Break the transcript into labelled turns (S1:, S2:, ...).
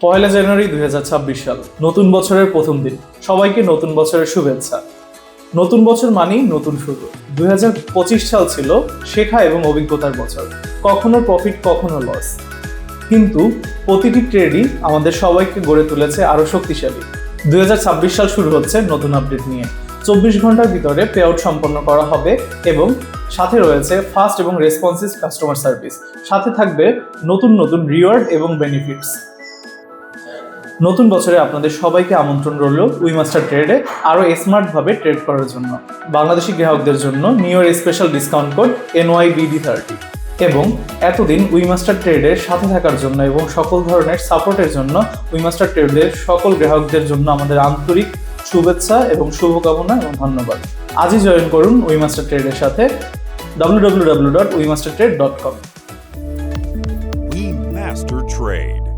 S1: পয়লা জানুয়ারি 2026 সাল, নতুন বছরের প্রথম দিন। সবাইকে নতুন বছরের শুভেচ্ছা। নতুন বছর মানেই নতুন শুরু। 2025 সাল ছিল শেখা এবং অভিজ্ঞতার বছর। কখনো প্রফিট, কখনো লস, কিন্তু প্রতিটি ট্রেডই আমাদের সবাইকে গড়ে তুলেছে আরো শক্তিশালী। 2026 সাল শুরু হচ্ছে নতুন আপডেট নিয়ে। 24 ঘন্টার ভিতরে পে আউট সম্পন্ন করা হবে এবং সাথে রয়েছে ফাস্ট এবং রেসপন্সিভ কাস্টমার সার্ভিস। সাথে থাকবে নতুন নতুন রিওয়ার্ড এবং বেনিফিটস। নতুন বছরে আপনাদের সবাইকে আমন্ত্রণ রইল উইমাস্টার ট্রেডে আরও স্মার্টভাবে ট্রেড করার জন্য। বাংলাদেশি গ্রাহকদের জন্য new year special discount code NYBD30 এবং এতদিন উইমাস্টার ট্রেডের সাথে থাকার জন্য এবং সকল ধরনের সাপোর্টের জন্য উইমাস্টার ট্রেডের সকল গ্রাহকদের জন্য আমাদের আন্তরিক শুভেচ্ছা এবং শুভকামনা এবং ধন্যবাদ। আজই জয়েন করুন উইমাস্টার ট্রেডের সাথে www.wimastertrade.com।
S2: We Master Trade.